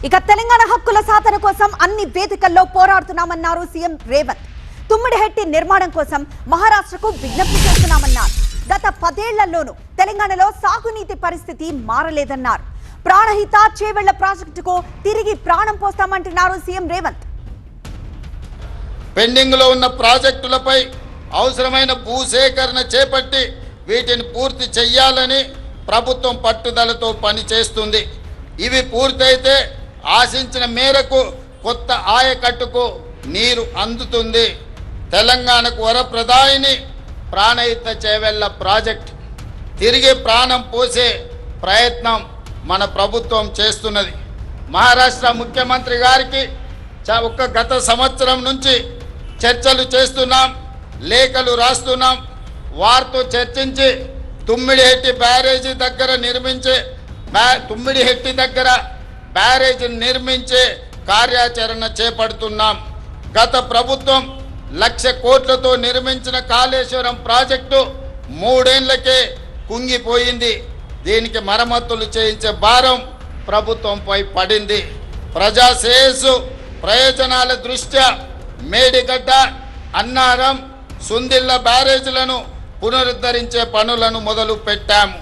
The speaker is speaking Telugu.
ఇక తెలంగాణ హక్కుల సాధన కోసం అన్ని వేదికల్లో పోరాడుతున్నామన్నారు సీఎం రేవంత్. తుమ్మిడిహెట్టి నిర్మాణం కోసం మహారాష్ట్రకు విజ్ఞప్తి చేస్తున్నామన్నారు. గత 10 ఏళ్లలోనూ తెలంగాణలో సాగునీటి పరిస్థితి మారలేదన్నారు. ప్రాణహిత చేవెళ్ల ప్రాజెక్టుకు తిరిగి ప్రాణం పోస్తామంటున్నారు సీఎం రేవంత్. పెండింగ్ లో ఉన్న ప్రాజెక్టులపై అవసరమైన భూసేకరణ చేపట్టి వీటిని పూర్తి చేయాలని ప్రభుత్వం పట్టుదలతో పనిచేస్తుంది. ఇవి పూర్తయితే ఆశించిన మేరకు కొత్త ఆయకట్టుకు నీరు అందుతుంది. తెలంగాణకు వరప్రదాయిని ప్రాణహిత చేవెళ్ల ప్రాజెక్ట్ తిరిగి ప్రాణం పోసే ప్రయత్నం మన ప్రభుత్వం చేస్తున్నది. మహారాష్ట్ర ముఖ్యమంత్రి గారికి గత సంవత్సరం నుంచి చర్చలు చేస్తున్నాం, లేఖలు రాస్తున్నాం. వారితో చర్చించి తుమ్మిడిహెట్టి బ్యారేజీ దగ్గర నిర్మించే కార్యాచరణ చేపడుతున్నాం. గత ప్రభుత్వం 1,00,000 కోట్లతో నిర్మించిన కాళేశ్వరం ప్రాజెక్టు 3 ఏళ్లకే కుంగిపోయింది. దీనికి మరమ్మతులు చేయించే భారం ప్రభుత్వంపై పడింది. ప్రజా శ్రేయస్సు ప్రయోజనాల దృష్ట్యా మేడిగడ్డ, అన్నారం, సుందిళ్ల బ్యారేజీలను పునరుద్ధరించే పనులను మొదలు పెట్టాము.